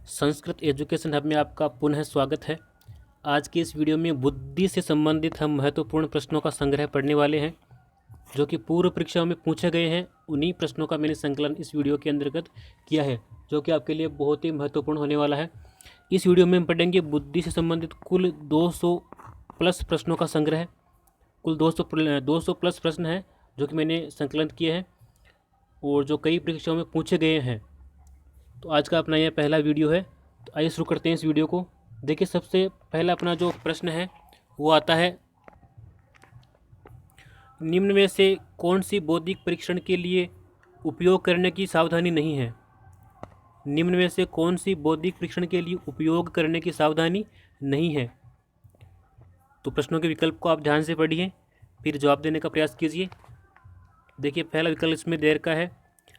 Sanskrit education hub में आपका पुनः स्वागत है। आज की इस वीडियो में बुद्धि से संबंधित हम महत्वपूर्ण प्रश्नों का संग्रह पढ़ने वाले हैं, जो कि पूर्व परीक्षाओं में पूछे गए हैं। उन्हीं प्रश्नों का मैंने संकलन इस वीडियो के अंतर्गत किया है, जो कि आपके लिए बहुत ही महत्वपूर्ण होने वाला है। इस वीडियो में हम पढ़ेंगे बुद्धि से संबंधित कुल 200 प्लस प्रश्नों का संग्रह। कुल 200 प्लस प्रश्न हैं जो कि मैंने संकलन किए हैं और जो कई परीक्षाओं में पूछे गए हैं। तो आज का अपना यह पहला वीडियो है। तो आइए शुरू करते हैं इस वीडियो को। देखिए, सबसे पहला अपना जो प्रश्न है वो आता है, निम्न में से कौन सी बौद्धिक परीक्षण के लिए उपयोग करने की सावधानी नहीं है। निम्न में से कौन सी बौद्धिक परीक्षण के लिए उपयोग करने की सावधानी नहीं है। तो प्रश्नों के विकल्प को आप ध्यान से पढ़िए, फिर जवाब देने का प्रयास कीजिए। देखिए, पहला विकल्प इसमें देर का है,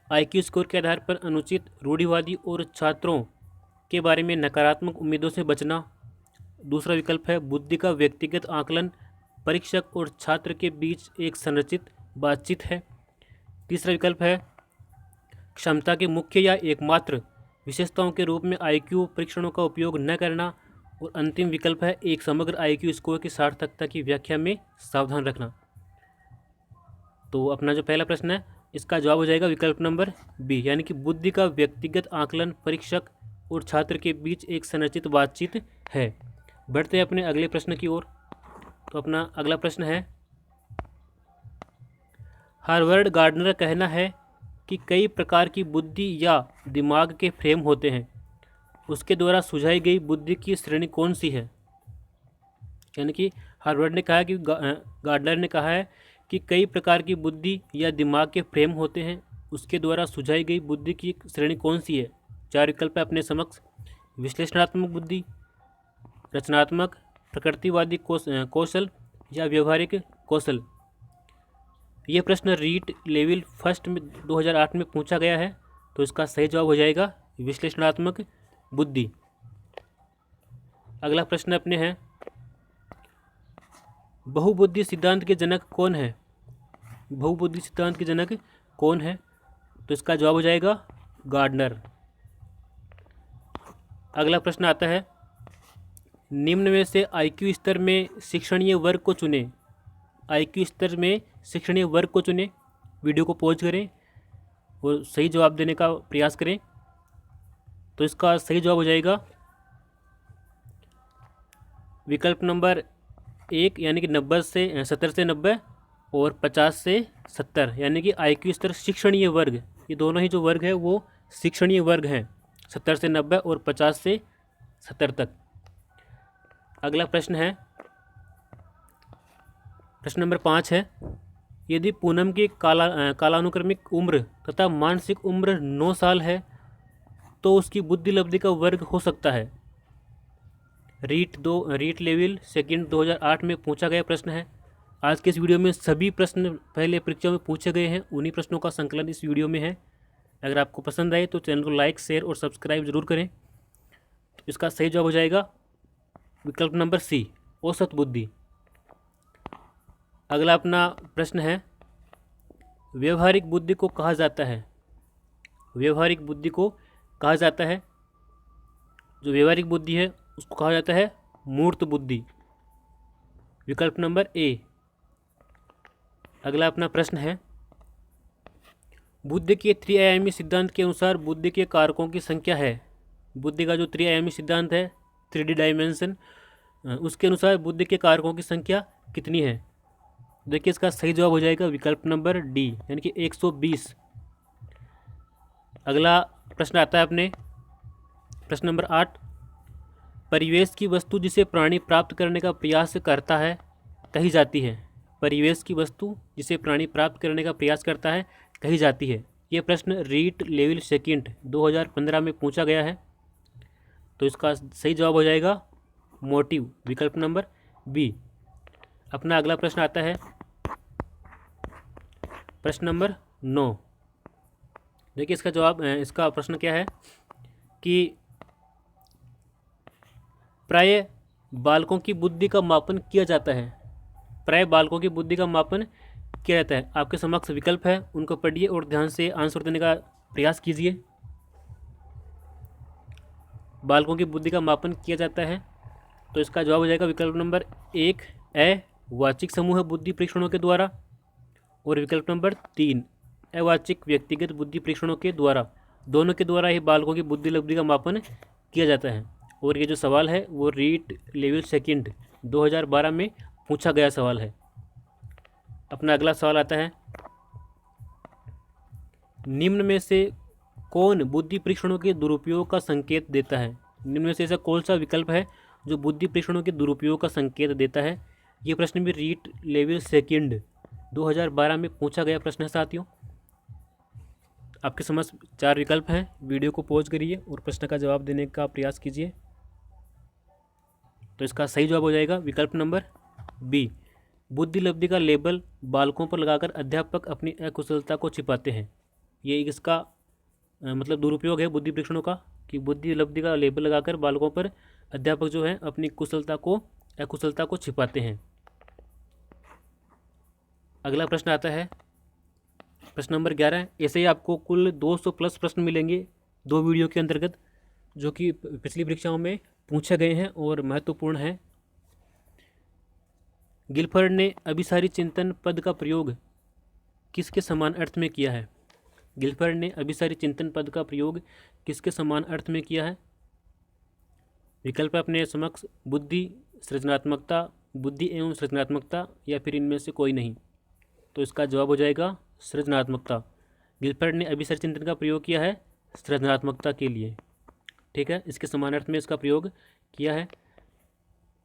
IQ स्कोर के आधार पर अनुचित, रूढ़िवादी और छात्रों के बारे में नकारात्मक उम्मीदों से बचना। दूसरा विकल्प है, बुद्धि का व्यक्तिगत आकलन परीक्षक और छात्र के बीच एक संरचित बातचीत है। तीसरा विकल्प है, क्षमता के मुख्य या एकमात्र विशेषताओं के रूप में IQ परीक्षणों का उपयोग न करना। और अंतिम विकल्प है, एक समग्र IQ स्कोर की सार्थकता की व्याख्या में सावधान रखना। तो अपना जो पहला प्रश्न है इसका जवाब हो जाएगा विकल्प नंबर बी, यानी कि बुद्धि का व्यक्तिगत आकलन परीक्षक और छात्र के बीच एक संरचित बातचीत है। बढ़ते हैं अपने अगले प्रश्न की ओर। तो अपना अगला प्रश्न है, हार्वर्ड गार्डनर का कहना है कि कई प्रकार की बुद्धि या दिमाग के फ्रेम होते हैं। उसके द्वारा सुझाई गई बुद्धि की श्रेणी कौन सी है। यानी कि हार्वर्ड ने कहा कि गार्डनर ने कहा है कि कई प्रकार की बुद्धि या दिमाग के फ्रेम होते हैं। उसके द्वारा सुझाई गई बुद्धि की श्रेणी कौन सी है। चार विकल्प है अपने समक्ष, विश्लेषणात्मक बुद्धि, रचनात्मक, प्रकृतिवादी कौशल या व्यवहारिक कौशल। यह प्रश्न रीट लेवल फर्स्ट में 2008 में पूछा गया है। तो इसका सही जवाब हो जाएगा विश्लेषणात्मक बुद्धि। अगला प्रश्न अपने हैं, बहुबुद्धि सिद्धांत के जनक कौन है। बहुबुद्धि सिद्धांत के जनक कौन है। तो इसका जवाब हो जाएगा गार्डनर। अगला प्रश्न आता है, निम्न में से IQ स्तर में शिक्षणीय वर्ग को चुनें। IQ स्तर में शिक्षणीय वर्ग को चुनें। वीडियो को पॉज करें और सही जवाब देने का प्रयास करें। तो इसका सही जवाब हो जाएगा विकल्प नंबर 1, यानी कि 70 से 90 और 50 से 70, यानी कि IQ स्तर शिक्षणीय वर्ग। ये दोनों ही जो वर्ग है वो शिक्षणीय वर्ग हैं, 70 से 90 और 50 से 70 तक। अगला प्रश्न है, प्रश्न नंबर 5 है, यदि पूनम की कालानुक्रमिक उम्र तथा मानसिक उम्र 9 साल है तो उसकी बुद्धि लब्धि का वर्ग हो सकता है। रीट लेवल सेकंड 2008 में पूछा गया प्रश्न है। आज के इस वीडियो में सभी प्रश्न पहले परीक्षाओं में पूछे गए हैं, उन्हीं प्रश्नों का संकलन इस वीडियो में है। अगर आपको पसंद आए तो चैनल को लाइक, शेयर और सब्सक्राइब जरूर करें। तो इसका सही जवाब हो जाएगा विकल्प नंबर सी, औसत बुद्धि। अगला अपना प्रश्न है, व्यवहारिक बुद्धि को कहा जाता है। व्यवहारिक बुद्धि को कहा जाता है, जो व्यवहारिक बुद्धि है उसको कहा जाता है मूर्त बुद्धि। विकल्प नंबर ए। अगला अपना प्रश्न है, बुद्धि के त्रिआयामी सिद्धांत के अनुसार बुद्धि के कारकों की संख्या है। बुद्धि का जो त्रिआयामी सिद्धांत है, 3D डायमेंशन, उसके अनुसार बुद्धि के कारकों की संख्या कितनी है। देखिए, इसका सही जवाब हो जाएगा विकल्प नंबर डी, यानी कि 120। अगला प्रश्न आता है अपने प्रश्न नंबर 8, परिवेश की वस्तु जिसे प्राणी प्राप्त करने का प्रयास करता है कही जाती है। परिवेश की वस्तु जिसे प्राणी प्राप्त करने का प्रयास करता है कही जाती है। यह प्रश्न रीट लेवल सेकंड 2015 में पूछा गया है। तो इसका सही जवाब हो जाएगा मोटिव, विकल्प नंबर बी। अपना अगला प्रश्न आता है प्रश्न नंबर 9। देखिए, इसका जवाब, इसका प्रश्न क्या है कि प्राय बालकों की बुद्धि का मापन किया जाता है। प्राय बालकों की बुद्धि का मापन किया जाता है। आपके समक्ष विकल्प है, उनको पढ़िए और ध्यान से आंसर देने का प्रयास कीजिए। बालकों की बुद्धि का मापन किया जाता है? तो इसका जवाब हो जाएगा विकल्प नंबर 1 अवाचिक समूह बुद्धि परीक्षणों के द्वारा, और विकल्प नंबर 3 अवाचिक व्यक्तिगत बुद्धि परीक्षणों के द्वारा। दोनों के द्वारा ही बालकों की बुद्धि लब्धि का मापन किया जाता है। और ये जो सवाल है वो रीट लेवल सेकंड 2012 में पूछा गया सवाल है। अपना अगला सवाल आता है, निम्न में से कौन बुद्धि परीक्षणों के दुरुपयोग का संकेत देता है? निम्न में से ऐसा कौन सा विकल्प है जो बुद्धि परीक्षणों के दुरुपयोग का संकेत देता है? ये प्रश्न भी रीट लेवल सेकंड 2012 में पूछा गया प्रश्न है साथियों। आपके समझ 4 विकल्प हैं। वीडियो को पॉज करिए और प्रश्न का जवाब देने का प्रयास कीजिए। तो इसका सही जवाब हो जाएगा विकल्प नंबर बी, बुद्धि लब्धि का लेबल बालकों पर लगाकर अध्यापक अपनी अकुशलता को छिपाते हैं। ये इसका मतलब दुरुपयोग है बुद्धि परीक्षणों का, कि बुद्धि लब्धि का लेबल लगाकर बालकों पर अध्यापक जो है अपनी अकुशलता को छिपाते हैं। अगला प्रश्न आता है प्रश्न नंबर 11। ऐसे ही आपको कुल 200 प्लस प्रश्न मिलेंगे 2 वीडियो के अंतर्गत, जो कि पिछली परीक्षाओं में पूछे गए हैं और महत्वपूर्ण हैं। गिलफर्ड ने अभिसारी चिंतन पद का प्रयोग किसके समान अर्थ में किया है? गिलफर्ड ने अभिसारी चिंतन पद का प्रयोग किसके समान अर्थ में किया है? विकल्प अपने समक्ष बुद्धि, सृजनात्मकता, बुद्धि एवं सृजनात्मकता, या फिर इनमें से कोई नहीं। तो इसका जवाब हो जाएगा सृजनात्मकता। गिलफर्ड ने अभिसारी चिंतन का प्रयोग किया है सृजनात्मकता के लिए। ठीक है, इसके समान अर्थ में इसका प्रयोग किया है।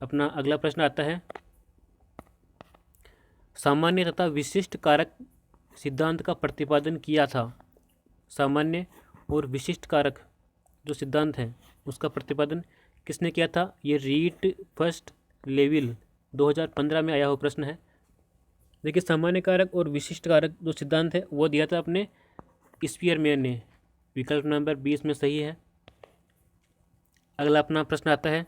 अपना अगला प्रश्न आता है, सामान्य तथा विशिष्ट कारक सिद्धांत का प्रतिपादन किया था। सामान्य और विशिष्ट कारक जो सिद्धांत है उसका प्रतिपादन किसने किया था? ये रीट फर्स्ट लेवल 2015 में आया हुआ प्रश्न है। देखिए, सामान्य कारक और विशिष्ट कारक जो सिद्धांत है वो दिया था अपने स्पीयरमैन ने। विकल्प नंबर 20 में सही है। अगला अपना प्रश्न आता है,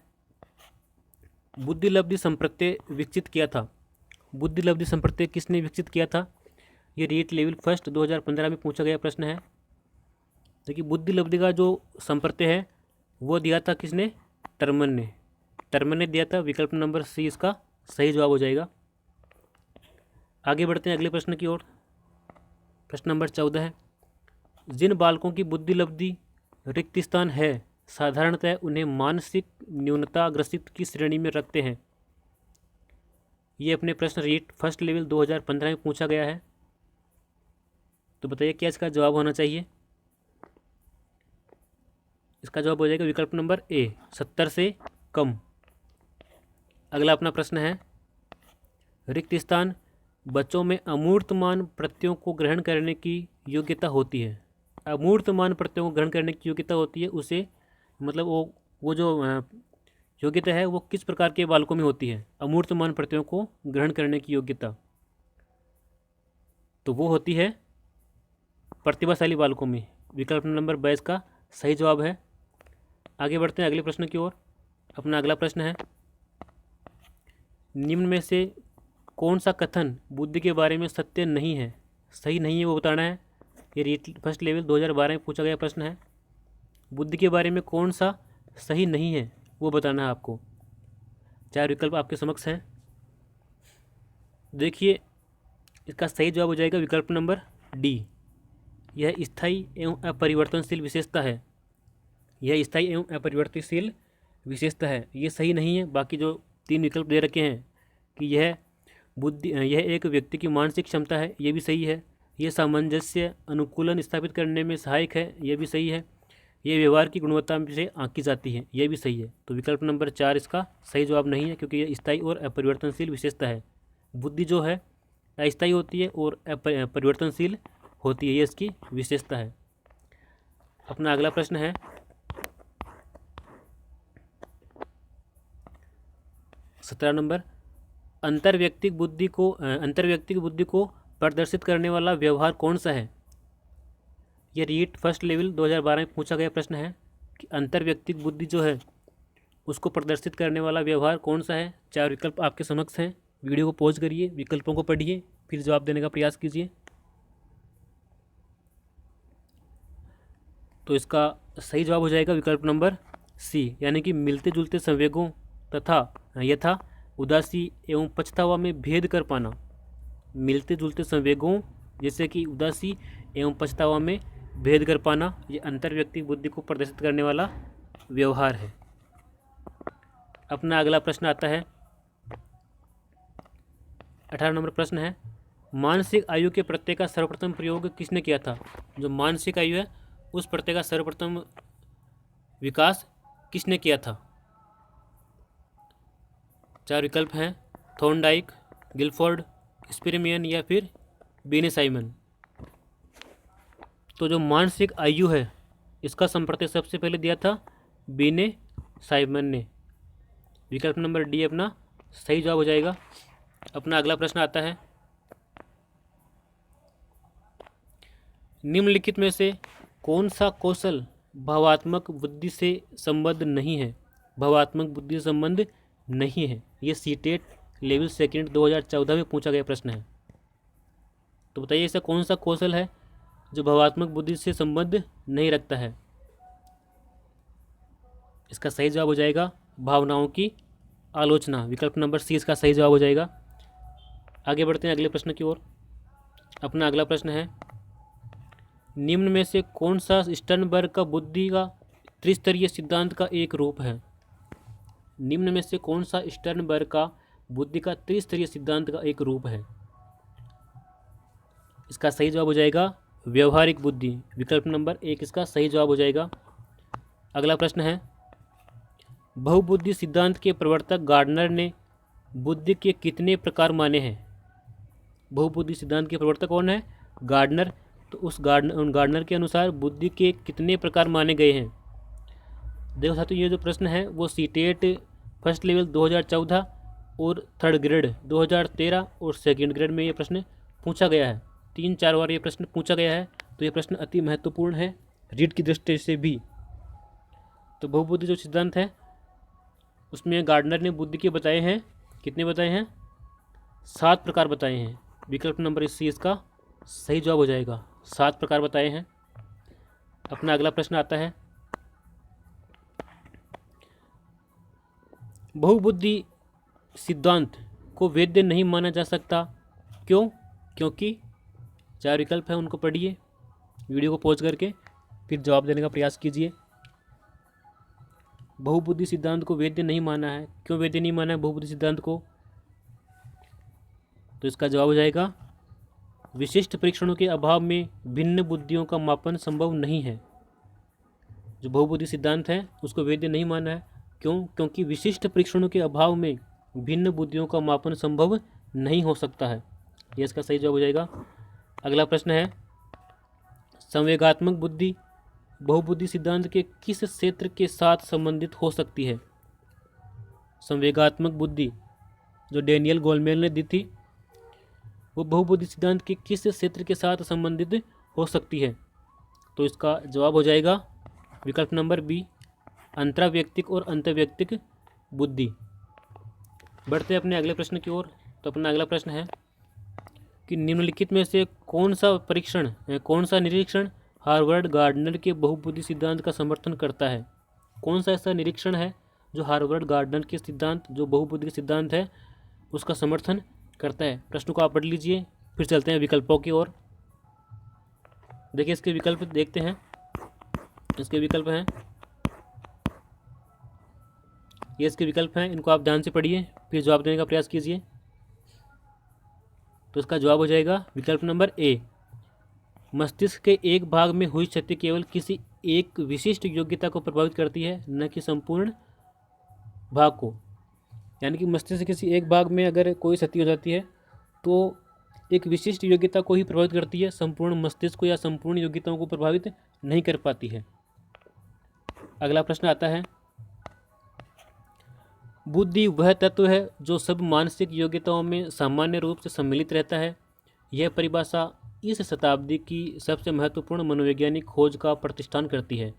बुद्धि लब्धि संप्रत्यय विकसित किया था। बुद्धि लब्धि संप्रत्यय किसने विकसित किया था? ये रीट लेवल फर्स्ट 2015 में पूछा गया प्रश्न है। देखिए, बुद्धि लब्धि का जो संप्रत्यय है वो दिया था किसने? टर्मन ने। टर्मन ने दिया था। विकल्प नंबर सी इसका सही जवाब हो जाएगा। आगे बढ़ते हैं अगले प्रश्न की ओर। प्रश्न नंबर 14 है, जिन बालकों की बुद्धि लब्धि रिक्त स्थान है साधारणतः उन्हें मानसिक न्यूनता ग्रसित की श्रेणी में रखते हैं। ये अपने प्रश्न रीट फर्स्ट लेवल 2015 में पूछा गया है। तो बताइए क्या इसका जवाब होना चाहिए? इसका जवाब हो जाएगा विकल्प नंबर ए, 70 से कम। अगला अपना प्रश्न है, रिक्त स्थान बच्चों में अमूर्तमान प्रत्ययों को ग्रहण करने की योग्यता होती है। अमूर्तमान प्रत्ययों को ग्रहण करने की योग्यता होती है, उसे मतलब वो जो योग्यता है वो किस प्रकार के बालकों में होती है? अमूर्तमान प्रत्ययों को ग्रहण करने की योग्यता तो वो होती है प्रतिभाशाली बालकों में। विकल्प नंबर 22 का सही जवाब है। आगे बढ़ते हैं अगले प्रश्न की ओर। अपना अगला प्रश्न है, निम्न में से कौन सा कथन बुद्धि के बारे में सत्य नहीं है, सही नहीं है, वो बताना है। ये रीट फर्स्ट लेवल 2012 में पूछा गया प्रश्न है। बुद्धि के बारे में कौन सा सही नहीं है वो बताना है आपको। 4 विकल्प आपके समक्ष हैं। देखिए, इसका सही जवाब हो जाएगा विकल्प नंबर डी। यह स्थायी एवं अपरिवर्तनशील विशेषता है। यह स्थायी एवं अपरिवर्तनशील विशेषता है, ये सही नहीं है। बाकी जो 3 विकल्प दे रखे हैं कि यह एक व्यक्ति की मानसिक क्षमता है, ये भी सही है। यह सामंजस्य अनुकूलन स्थापित करने में सहायक है, यह भी सही है। ये व्यवहार की गुणवत्ता से आंकी जाती है, यह भी सही है। तो विकल्प नंबर 4 इसका सही जवाब नहीं है, क्योंकि यह स्थायी और अपरिवर्तनशील विशेषता है। बुद्धि जो है अस्थायी होती है और परिवर्तनशील होती है, ये इसकी विशेषता है। अपना अगला प्रश्न है, सत्रह नंबर, अंतर्व्यक्तिक बुद्धि को प्रदर्शित करने वाला व्यवहार कौन सा है? यह रीट फर्स्ट लेवल 2012 में पूछा गया प्रश्न है कि अंतर्व्यक्तिक बुद्धि जो है उसको प्रदर्शित करने वाला व्यवहार कौन सा है। 4 विकल्प आपके समक्ष हैं। वीडियो को पॉज करिए, विकल्पों को पढ़िए, फिर जवाब देने का प्रयास कीजिए। तो इसका सही जवाब हो जाएगा विकल्प नंबर सी यानी कि मिलते जुलते संवेगों तथा यथा उदासी एवं पछतावा में भेद कर पाना। मिलते जुलते संवेगों जैसे कि उदासी एवं पछतावा में भेद कर पाना, ये अंतर्व्यक्तिक बुद्धि को प्रदर्शित करने वाला व्यवहार है। अपना अगला प्रश्न आता है 18 नंबर प्रश्न है, मानसिक आयु के प्रत्यय का सर्वप्रथम प्रयोग किसने किया था? जो मानसिक आयु है उस प्रत्यय का सर्वप्रथम विकास किसने किया था? 4 विकल्प हैं, थॉर्नडाइक, गिलफोर्ड, स्पिरमियन या फिर बेने साइमन। तो जो मानसिक आयु है इसका संप्रत्यय सबसे पहले दिया था बेने साइमन ने। विकल्प नंबर डी अपना सही जवाब हो जाएगा। अपना अगला प्रश्न आता है, निम्नलिखित में से कौन सा कौशल भावात्मक बुद्धि से संबद्ध नहीं है? भावात्मक बुद्धि से संबंध नहीं है, ये सीटेट लेवल सेकंड 2014 में पूछा गया प्रश्न है। तो बताइए ऐसा कौन सा कौशल है जो भावात्मक बुद्धि से संबंध नहीं रखता है? इसका सही जवाब हो जाएगा भावनाओं की आलोचना। विकल्प नंबर सी इसका सही जवाब हो जाएगा। आगे बढ़ते हैं अगले प्रश्न की ओर। अपना अगला प्रश्न है, निम्न में से कौन सा स्टर्नबर्ग का बुद्धि का त्रिस्तरीय सिद्धांत का एक रूप है? निम्न में से कौन सा स्टर्नबर्ग का बुद्धि का त्रिस्तरीय सिद्धांत का एक रूप है? इसका सही जवाब हो जाएगा व्यवहारिक बुद्धि। विकल्प नंबर 1 इसका सही जवाब हो जाएगा। अगला प्रश्न है, बहुबुद्धि सिद्धांत के प्रवर्तक गार्डनर ने बुद्धि के कितने प्रकार माने हैं? बहुबुद्धि सिद्धांत के प्रवर्तक कौन है? गार्डनर। तो उस गार्डनर के अनुसार बुद्धि के कितने प्रकार माने गए हैं? देखो साथियों, ये जो प्रश्न है वो सीटेट फर्स्ट लेवल 2014 और थर्ड ग्रेड 2013 और सेकंड ग्रेड में ये प्रश्न पूछा गया है। 3-4 बार ये प्रश्न पूछा गया है, तो ये प्रश्न अति महत्वपूर्ण है रीड की दृष्टि से भी। तो बहुबुद्धि जो सिद्धांत है उसमें गार्डनर ने बुद्धि के बताए हैं, कितने बताए हैं? 7 प्रकार बताए हैं। विकल्प नंबर सी इसका सही जवाब हो जाएगा। 7 प्रकार बताए हैं। अपना अगला प्रश्न आता है, बहुबुद्धि सिद्धांत को वैध नहीं माना जा सकता, क्यों? क्योंकि 4 विकल्प हैं, उनको पढ़िए, वीडियो को पॉज करके फिर जवाब देने का प्रयास कीजिए। बहुबुद्धि सिद्धांत को वैध नहीं माना है, क्यों वैध नहीं माना है बहुबुद्धि सिद्धांत को? तो इसका जवाब हो जाएगा विशिष्ट परीक्षणों के अभाव में भिन्न बुद्धियों का मापन संभव नहीं है। जो बहुबुद्धि सिद्धांत है उसको वैध नहीं माना है, क्यों? क्योंकि विशिष्ट परीक्षणों के अभाव में भिन्न बुद्धियों का मापन संभव नहीं हो सकता है। ये इसका सही जवाब हो जाएगा। अगला प्रश्न है, संवेगात्मक बुद्धि बहुबुद्धि सिद्धांत के किस क्षेत्र के साथ संबंधित हो सकती है? संवेगात्मक बुद्धि जो डेनियल गोलमेल ने दी थी वो बहुबुद्धि सिद्धांत के किस क्षेत्र के साथ संबंधित हो सकती है? तो इसका जवाब हो जाएगा विकल्प नंबर बी, अंतराव्यक्तिक और अंतर्व्यक्तिक बुद्धि। बढ़ते हैं अपने अगले प्रश्न की ओर। तो अपना अगला प्रश्न है कि निम्नलिखित में से कौन सा निरीक्षण हार्वर्ड गार्डनर के बहुबुद्धि सिद्धांत का समर्थन करता है? कौन सा ऐसा निरीक्षण है जो हार्वर्ड गार्डनर के सिद्धांत जो बहुबुद्धि सिद्धांत है उसका समर्थन करता है? प्रश्न को आप पढ़ लीजिए, फिर चलते हैं विकल्पों की ओर। देखिए इसके विकल्प देखते हैं। इसके विकल्प हैं, ये इसके विकल्प हैं, इनको आप ध्यान से पढ़िए फिर जवाब देने का प्रयास कीजिए। तो इसका जवाब हो जाएगा विकल्प नंबर ए, मस्तिष्क के एक भाग में हुई क्षति केवल किसी एक विशिष्ट योग्यता को प्रभावित करती है, न कि संपूर्ण भाग को। यानी कि मस्तिष्क के किसी एक भाग में अगर कोई क्षति हो जाती है तो एक विशिष्ट योग्यता को ही प्रभावित करती है, संपूर्ण मस्तिष्क को या संपूर्ण योग्यताओं को प्रभावित नहीं कर पाती है। अगला प्रश्न आता है, बुद्धि वह तत्व है जो सब मानसिक योग्यताओं में सामान्य रूप से सम्मिलित रहता है। यह परिभाषा इस शताब्दी की सबसे महत्वपूर्ण मनोवैज्ञानिक खोज का प्रतिष्ठान करती है।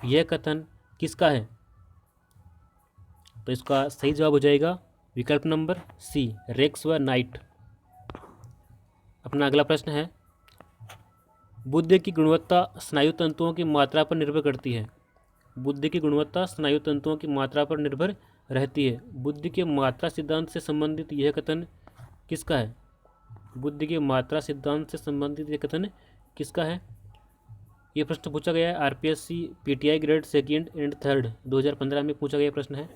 यह कथन किसका है? तो इसका सही जवाब हो जाएगा विकल्प नंबर सी, रेक्स व नाइट। अपना अगला प्रश्न है, बुद्धि की गुणवत्ता स्नायु तंतुओं की मात्रा पर निर्भर करती है। बुद्धि की गुणवत्ता स्नायु तंतुओं की मात्रा पर निर्भर रहती है। बुद्धि के मात्रा सिद्धांत से संबंधित यह कथन किसका है? बुद्धि के मात्रा सिद्धांत से संबंधित यह कथन किसका है? ये प्रश्न पूछा गया है RPSC PTI grade second and third 2015 में पूछा गया प्रश्न है।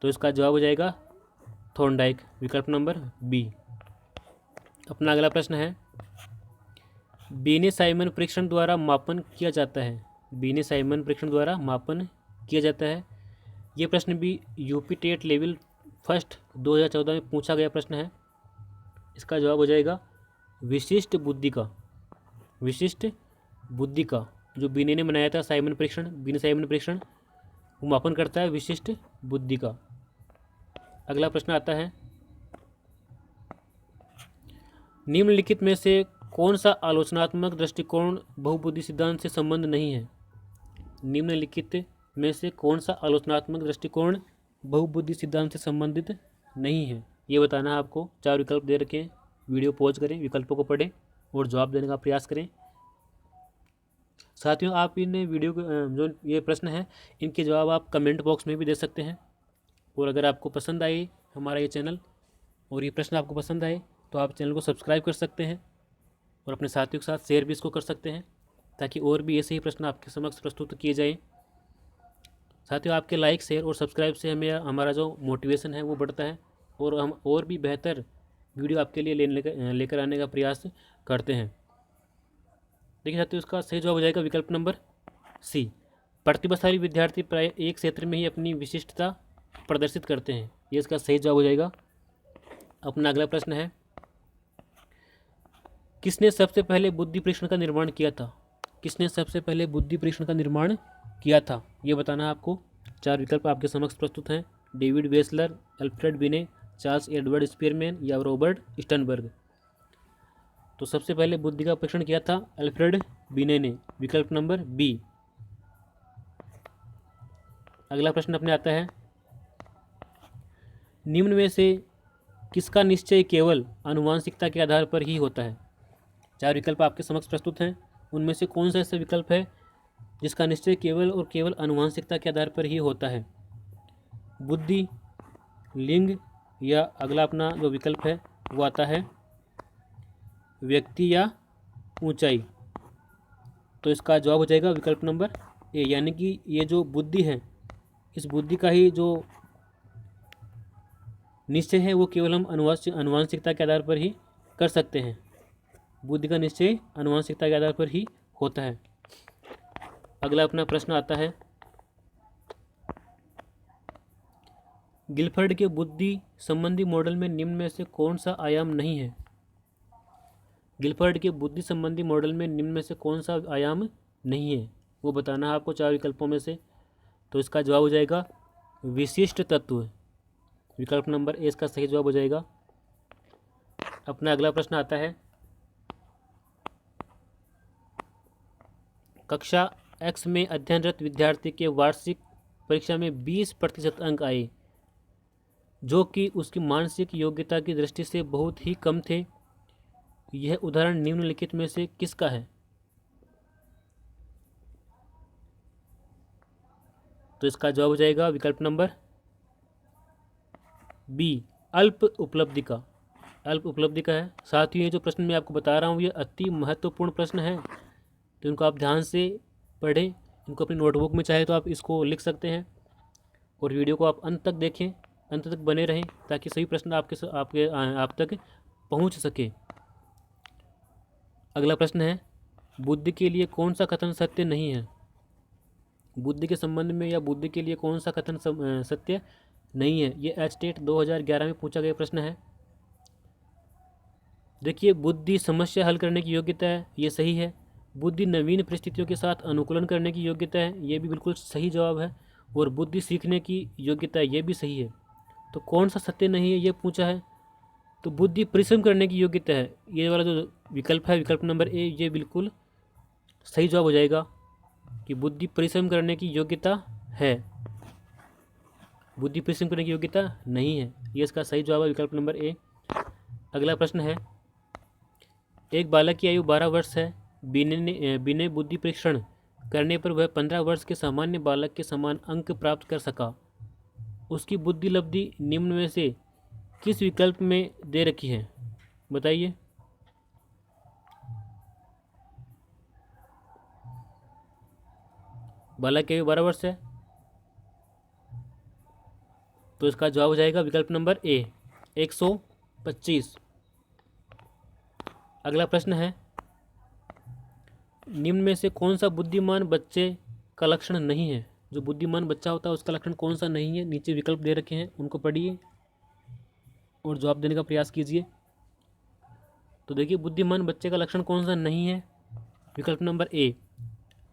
तो इसका जवाब हो जाएगा थॉर्नडाइक, विकल्प नंबर बी। अपना अगला प्रश्न है, बीने साइमन परीक्षण द्वारा मापन किया जाता है। बीने साइमन परीक्षण द्वारा मापन किया जाता है। ये प्रश्न भी यूपी टेट लेवल फर्स्ट 2014 में पूछा गया प्रश्न है। इसका जवाब हो जाएगा विशिष्ट बुद्धि का। विशिष्ट बुद्धि का जो बीने ने बनाया था साइमन परीक्षण, बीने साइमन परीक्षण, वो मापन करता है विशिष्ट बुद्धि का। अगला प्रश्न आता है, निम्नलिखित में से कौन सा आलोचनात्मक दृष्टिकोण बहुबुद्धि सिद्धांत से संबंध नहीं है? निम्नलिखित में से कौन सा आलोचनात्मक दृष्टिकोण बहुबुद्धि सिद्धांत से संबंधित नहीं है? ये बताना है आपको। 4 विकल्प दे रखे हैं, वीडियो पॉज करें, विकल्पों को पढ़ें और जवाब देने का प्रयास करें। साथियों, आप इन वीडियो जो ये प्रश्न है इनके जवाब आप कमेंट बॉक्स में भी दे सकते हैं। और अगर आपको पसंद आए हमारा ये चैनल और ये प्रश्न आपको पसंद आए तो आप चैनल को सब्सक्राइब कर सकते हैं और अपने साथियों के साथ शेयर भी इसको कर सकते हैं, ताकि और भी ऐसे ही प्रश्न आपके समक्ष प्रस्तुत किए जाएँ। साथियों, आपके लाइक, शेयर और सब्सक्राइब से हमें हमारा जो मोटिवेशन है वो बढ़ता है और हम और भी बेहतर वीडियो आपके लिए लेकर आने का प्रयास करते हैं। देखिए साथियों, इसका सही जवाब हो जाएगा विकल्प नंबर सी। प्रतिभाशाली विद्यार्थी प्राय एक क्षेत्र में ही अपनी विशिष्टता प्रदर्शित करते हैं। ये इसका सही जवाब हो जाएगा। अपना अगला प्रश्न है, किसने सबसे पहले बुद्धि परीक्षण का निर्माण किया था? किसने सबसे पहले बुद्धि परीक्षण का निर्माण किया था? ये बताना है आपको। 4 विकल्प आपके समक्ष प्रस्तुत हैं, डेविड वेसलर, अल्फ्रेड बिने, चार्ल्स एडवर्ड स्पीरमैन या रॉबर्ट स्टर्नबर्ग। तो सबसे पहले बुद्धि का परीक्षण किया था अल्फ्रेड बिने ने, विकल्प नंबर बी। अगला प्रश्न अपने आता है, निम्न में से किसका निश्चय केवल आनुवंशिकता के आधार पर ही होता है? 4 विकल्प आपके समक्ष प्रस्तुत हैं, उनमें से कौन सा ऐसा विकल्प है जिसका निश्चय केवल और केवल आनुवंशिकता के आधार पर ही होता है? बुद्धि, लिंग या अगला अपना जो विकल्प है वो आता है व्यक्ति या ऊंचाई। तो इसका जवाब हो जाएगा विकल्प नंबर ए, यानी कि ये जो बुद्धि है, इस बुद्धि का ही जो निश्चय है वो केवल हम आनुवंशिकता के आधार पर ही कर सकते हैं। बुद्धि का निश्चय आनुवंशिकता के आधार पर ही होता है। अगला अपना प्रश्न आता है, गिलफर्ड के बुद्धि संबंधी मॉडल में निम्न में से कौन सा आयाम नहीं है? गिलफर्ड के बुद्धि संबंधी मॉडल में निम्न में से कौन सा आयाम नहीं है, वो बताना है आपको 4 विकल्पों में से। तो इसका जवाब हो जाएगा विशिष्ट तत्व, विकल्प नंबर ए इसका सही जवाब हो जाएगा। अपना अगला प्रश्न आता है, कक्षा एक्स में अध्ययनरत विद्यार्थी के वार्षिक परीक्षा में 20% अंक आए, जो कि उसकी मानसिक योग्यता की दृष्टि से बहुत ही कम थे। यह उदाहरण निम्नलिखित में से किसका है? तो इसका जवाब हो जाएगा विकल्प नंबर बी, अल्प उपलब्धि का। अल्प उपलब्धि का है। साथ ही ये जो प्रश्न मैं आपको बता रहा हूँ ये अति महत्वपूर्ण प्रश्न है, तो इनको आप ध्यान से पढ़ें। इनको अपनी नोटबुक में चाहे तो आप इसको लिख सकते हैं और वीडियो को आप अंत तक देखें, अंत तक बने रहें, ताकि सही प्रश्न आप तक पहुँच सके। अगला प्रश्न है, बुद्धि के लिए कौन सा कथन सत्य नहीं है? बुद्धि के संबंध में या बुद्धि के लिए कौन सा कथन सत्य नहीं है? ये एचटेट 2011 में पूछा गया प्रश्न है। देखिए, बुद्धि समस्या हल करने की योग्यता है, ये सही है। बुद्धि नवीन परिस्थितियों के साथ अनुकूलन करने की योग्यता है, ये भी बिल्कुल सही जवाब है। और बुद्धि सीखने की योग्यता है, ये भी सही है। तो कौन सा सत्य नहीं है ये पूछा है, तो बुद्धि परिश्रम करने की योग्यता है, ये वाला जो विकल्प है, विकल्प नंबर ए, ये बिल्कुल सही जवाब हो जाएगा कि बुद्धि परिश्रम करने की योग्यता है। बुद्धि परिश्रम करने की योग्यता नहीं है, ये इसका सही जवाब है विकल्प नंबर ए। अगला प्रश्न है, एक बालक की आयु 12 वर्ष है, बिने बुद्धि परीक्षण करने पर वह 15 वर्ष के सामान्य बालक के समान अंक प्राप्त कर सका, उसकी बुद्धि लब्धि निम्न में से किस विकल्प में दे रखी है? बताइए। बालक की आयु 12 वर्ष है, तो इसका जवाब हो जाएगा विकल्प नंबर ए 125। अगला प्रश्न है, निम्न में से कौन सा बुद्धिमान बच्चे का लक्षण नहीं है? जो बुद्धिमान बच्चा होता है उसका लक्षण कौन सा नहीं है? नीचे विकल्प दे रखे हैं, उनको पढ़िए और जवाब देने का प्रयास कीजिए। तो देखिए, बुद्धिमान बच्चे का लक्षण कौन सा नहीं है? विकल्प नंबर ए,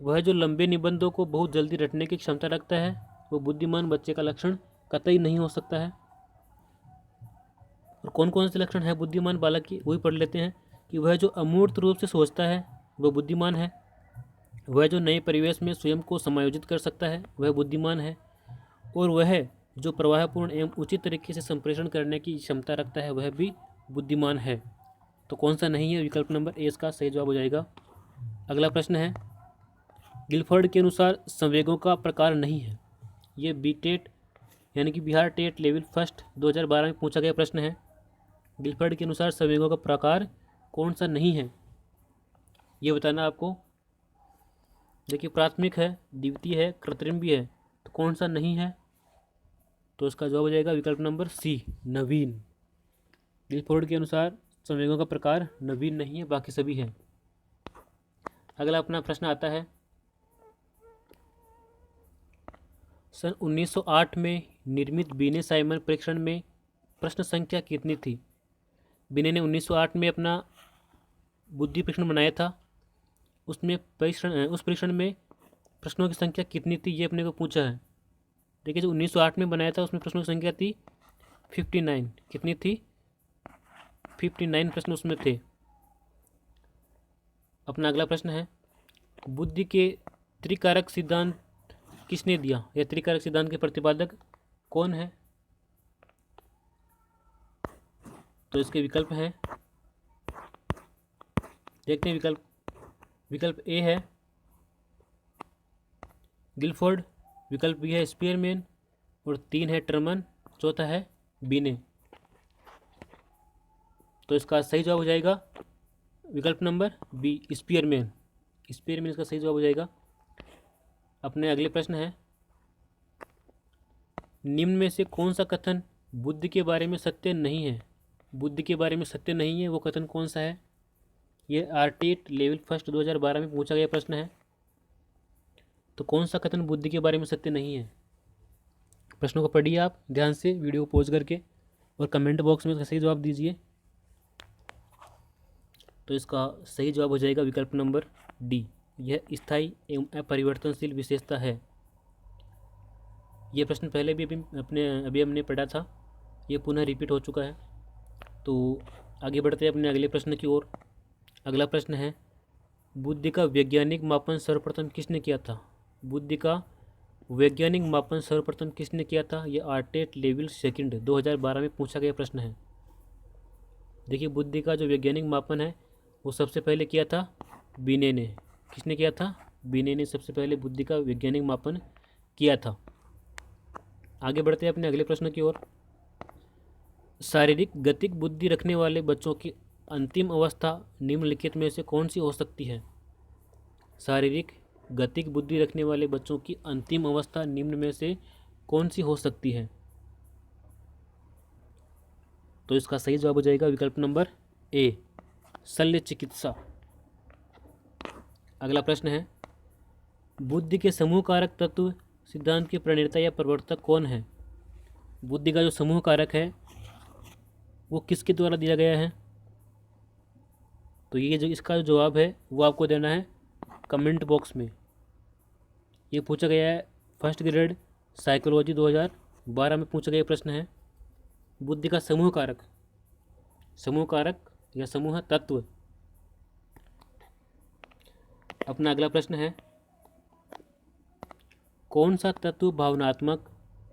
वह जो लंबे निबंधों को बहुत जल्दी रटने की क्षमता रखता है, वो बुद्धिमान बच्चे का लक्षण कतई नहीं हो सकता है। और कौन कौन से लक्षण है बुद्धिमान बालक की, वही पढ़ लेते हैं कि वह जो अमूर्त रूप से सोचता है वह बुद्धिमान है, वह जो नए परिवेश में स्वयं को समायोजित कर सकता है वह बुद्धिमान है, और वह जो प्रवाहपूर्ण एवं उचित तरीके से संप्रेषण करने की क्षमता रखता है वह भी बुद्धिमान है। तो कौन सा नहीं है? विकल्प नंबर ए इसका सही जवाब हो जाएगा। अगला प्रश्न है, गिलफर्ड के अनुसार संवेगों का प्रकार नहीं है। ये बीटेट यानी कि बिहार टेट लेवल फर्स्ट 2012 में पूछा गया प्रश्न है। गिलफर्ड के अनुसार संवेगों का प्रकार कौन सा नहीं है, ये बताना आपको। देखिए, प्राथमिक है, द्वितीय है, कृत्रिम भी है, तो कौन सा नहीं है? तो इसका जवाब हो जाएगा विकल्प नंबर सी नवीन। गिलफोर्ड के अनुसार संवेगों का प्रकार नवीन नहीं है, बाकी सभी हैं। अगला अपना प्रश्न आता है, सन 1908 में निर्मित बीने साइमन परीक्षण में प्रश्न संख्या कितनी थी? बीने ने 1908 में अपना बुद्धि परीक्षण बनाया था, उसमें उस परीक्षण में प्रश्नों की संख्या कितनी थी ये अपने को पूछा है। देखिए, जो 1908 में बनाया था उसमें प्रश्नों की संख्या थी 59। कितनी थी? 59 प्रश्न उसमें थे। अपना अगला प्रश्न है, बुद्धि के त्रिकारक सिद्धांत किसने दिया, या त्रिकारक सिद्धांत के प्रतिपादक कौन है? तो इसके विकल्प हैं, देखते हैं। विकल्प ए है गिलफोर्ड, विकल्प बी है स्पीयरमैन, और 3 है टर्मन, चौथा है बीने। तो इसका सही जवाब हो जाएगा विकल्प नंबर बी स्पीयरमैन। स्पीयरमैन इसका सही जवाब हो जाएगा। अपने अगले प्रश्न है, निम्न में से कौन सा कथन बुद्धि के बारे में सत्य नहीं है? बुद्धि के बारे में सत्य नहीं है, वो कथन कौन सा है? ये आरटीट लेवल फर्स्ट 2012 में पूछा गया प्रश्न है। तो कौन सा कथन बुद्धि के बारे में सत्य नहीं है? प्रश्नों को पढ़िए आप ध्यान से, वीडियो को पॉज करके, और कमेंट बॉक्स में इसका सही जवाब दीजिए। तो इसका सही जवाब हो जाएगा विकल्प नंबर डी, यह स्थायी एवं अपरिवर्तनशील विशेषता है। यह प्रश्न पहले भी अभी हमने पढ़ा था, ये पुनः रिपीट हो चुका है। तो आगे बढ़ते हैं अपने अगले प्रश्न की ओर। अगला प्रश्न है, बुद्धि का वैज्ञानिक मापन सर्वप्रथम किसने किया था? बुद्धि का वैज्ञानिक मापन सर्वप्रथम किसने किया था? यह आरटेट लेवल सेकंड 2012 में पूछा गया प्रश्न है। देखिए, बुद्धि का जो वैज्ञानिक मापन है वो सबसे पहले किया था बीने ने। किसने किया था? बीने ने सबसे पहले बुद्धि का वैज्ञानिक मापन किया था। आगे बढ़ते हैं अपने अगले प्रश्न की ओर। शारीरिक गतिक बुद्धि रखने वाले बच्चों की अंतिम अवस्था निम्नलिखित में से कौन सी हो सकती है? शारीरिक गतिक बुद्धि रखने वाले बच्चों की अंतिम अवस्था निम्न में से कौन सी हो सकती है? तो इसका सही जवाब हो जाएगा विकल्प नंबर ए शल्य चिकित्सा। अगला प्रश्न है, बुद्धि के समूह कारक तत्व सिद्धांत के प्रणेता या प्रवर्तक कौन है? बुद्धि का जो समूह कारक है वो किसके द्वारा दिया गया है? तो ये जो इसका जो जवाब है वो आपको देना है कमेंट बॉक्स में। ये पूछा गया है फर्स्ट ग्रेड साइकोलॉजी 2012 में पूछा गया प्रश्न है। बुद्धि का समूह कारक या समूह तत्व। अपना अगला प्रश्न है, कौन सा तत्व भावनात्मक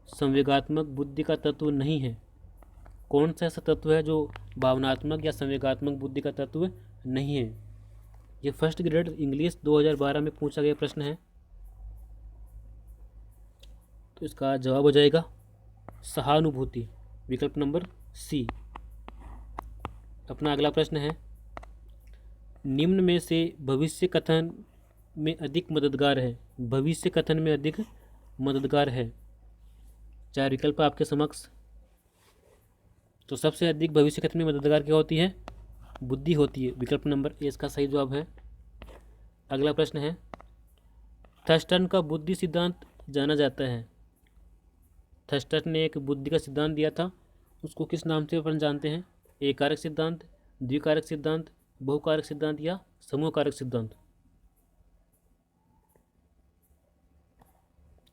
संवेगात्मक बुद्धि का तत्व नहीं है? कौन सा ऐसा तत्व है जो भावनात्मक या संवेगात्मक बुद्धि का तत्व नहीं है? ये फर्स्ट ग्रेड इंग्लिश 2012 में पूछा गया प्रश्न है। तो इसका जवाब हो जाएगा सहानुभूति, विकल्प नंबर सी। अपना अगला प्रश्न है, निम्न में से भविष्य कथन में अधिक मददगार है, भविष्य कथन में अधिक मददगार है। चार विकल्प आपके समक्ष। तो सबसे अधिक भविष्य कथन में मददगार क्या होती है? बुद्धि होती है, विकल्प नंबर ए इसका सही जवाब है। अगला प्रश्न है, थर्स्टन का बुद्धि सिद्धांत जाना जाता है। थर्स्टन ने एक बुद्धि का सिद्धांत दिया था, उसको किस नाम से अपन जानते हैं? एक कारक सिद्धांत, द्विकारक सिद्धांत, बहुकारक सिद्धांत या समूह कारक सिद्धांत?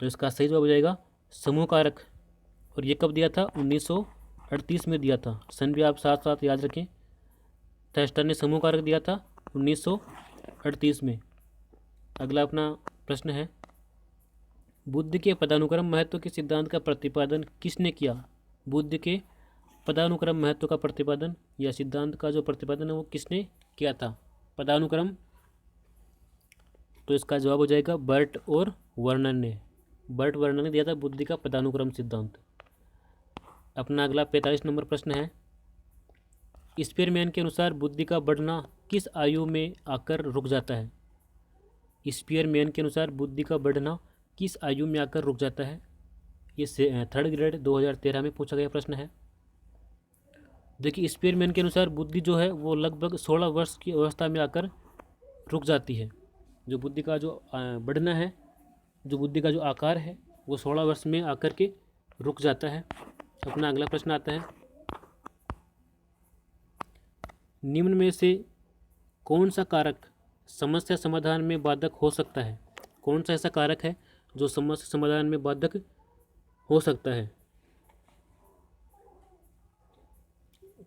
तो इसका सही जवाब हो जाएगा समूह कारक। और ये कब दिया था? 1938 में दिया था। सन भी आप साथ साथ याद रखें। थर्स्टन ने समूह कारक दिया था 1938 में। अगला अपना प्रश्न है, बुद्ध के पदानुक्रम महत्व के सिद्धांत का प्रतिपादन किसने किया? बुद्ध के पदानुक्रम महत्व का प्रतिपादन या सिद्धांत का जो प्रतिपादन है वो किसने किया था? पदानुक्रम, तो इसका जवाब हो जाएगा बर्ट और वर्नन ने। बर्ट वर्नन ने दिया था बुद्ध का पदानुक्रम सिद्धांत। अपना अगला 45 नंबर प्रश्न है, स्पीयरमैन के अनुसार बुद्धि का बढ़ना किस आयु में आकर रुक जाता है? स्पीयरमैन के अनुसार बुद्धि का बढ़ना किस आयु में आकर रुक जाता है? ये 3rd ग्रेड 2013 में पूछा गया प्रश्न है। देखिए, स्पीयरमैन के अनुसार बुद्धि जो है वो लगभग 16 वर्ष की अवस्था में आकर रुक जाती है। जो बुद्धि का जो बढ़ना है, जो बुद्धि का जो आकार है वो 16 वर्ष में आकर के रुक जाता है। अपना अगला प्रश्न आता है, निम्न में से कौन सा कारक समस्या समाधान में बाधक हो सकता है? कौन सा ऐसा कारक है जो समस्या समाधान में बाधक हो सकता है?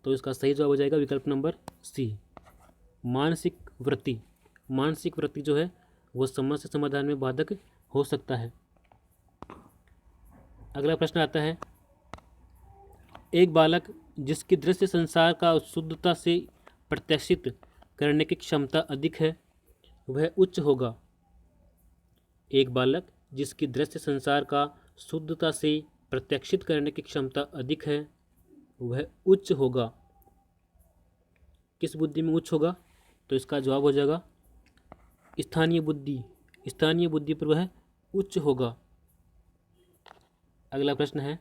तो इसका सही जवाब हो जाएगा विकल्प नंबर सी, मानसिक वृत्ति। मानसिक वृत्ति जो है वो समस्या समाधान में बाधक हो सकता है। अगला प्रश्न आता है, एक बालक जिसकी दृश्य संसार का शुद्धता से प्रत्याशित करने की क्षमता अधिक है वह उच्च होगा। एक बालक जिसकी दृश्य संसार का शुद्धता से प्रत्याशित करने की क्षमता अधिक है वह उच्च होगा। किस बुद्धि में उच्च होगा? तो इसका जवाब हो जाएगा स्थानीय बुद्धि। स्थानीय बुद्धि पर वह उच्च होगा। अगला प्रश्न है,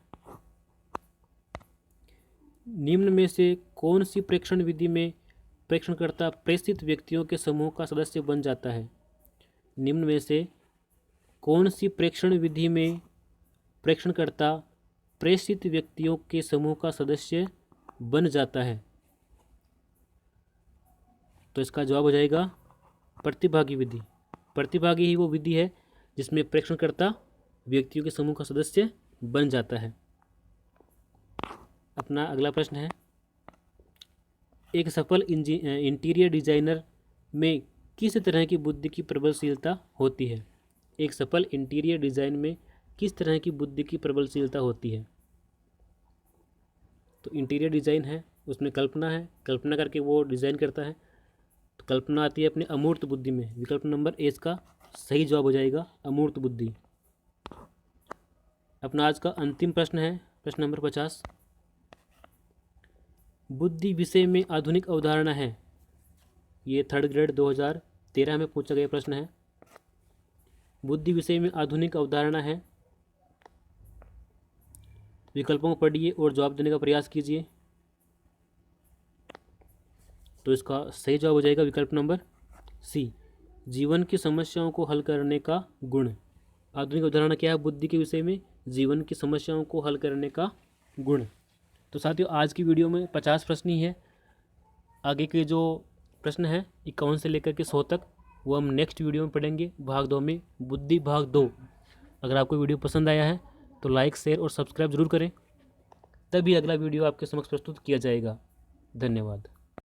निम्न में से कौन सी प्रेक्षण विधि में प्रेक्षणकर्ता प्रेषित व्यक्तियों के समूह का सदस्य बन जाता है? निम्न में से कौन सी प्रेक्षण विधि में प्रेक्षणकर्ता प्रेषित व्यक्तियों के समूह का सदस्य बन जाता है? तो इसका जवाब हो जाएगा प्रतिभागी विधि। प्रतिभागी ही वो विधि है जिसमें प्रेक्षणकर्ता व्यक्तियों के समूह का सदस्य बन जाता है। अपना अगला प्रश्न है, एक सफल इंटीरियर डिजाइनर में किस तरह की बुद्धि की प्रबलशीलता होती है? एक सफल इंटीरियर डिजाइन में किस तरह की बुद्धि की प्रबलशीलता होती है? तो इंटीरियर डिजाइन है, उसमें कल्पना है, कल्पना करके वो डिजाइन करता है, तो कल्पना आती है अपने अमूर्त बुद्धि में। विकल्प नंबर ए इसका सही जवाब हो जाएगा, अमूर्त बुद्धि। अपना आज का अंतिम प्रश्न है प्रश्न नंबर 50, बुद्धि विषय में आधुनिक अवधारणा है। ये 3rd ग्रेड 2013 में पूछा गया प्रश्न है। बुद्धि विषय में आधुनिक अवधारणा है। विकल्पों को पढ़िए और जवाब देने का प्रयास कीजिए। तो इसका सही जवाब हो जाएगा विकल्प नंबर सी, जीवन की समस्याओं को हल करने का गुण। आधुनिक अवधारणा क्या है बुद्धि के विषय में? जीवन की समस्याओं को हल करने का गुण। तो साथियों, आज की वीडियो में 50 प्रश्न ही है। आगे के जो प्रश्न हैं 51 से लेकर के 100 तक वो हम नेक्स्ट वीडियो में पढ़ेंगे, भाग 2 में, बुद्धि भाग 2। अगर आपको वीडियो पसंद आया है तो लाइक, शेयर और सब्सक्राइब जरूर करें, तभी अगला वीडियो आपके समक्ष प्रस्तुत किया जाएगा। धन्यवाद।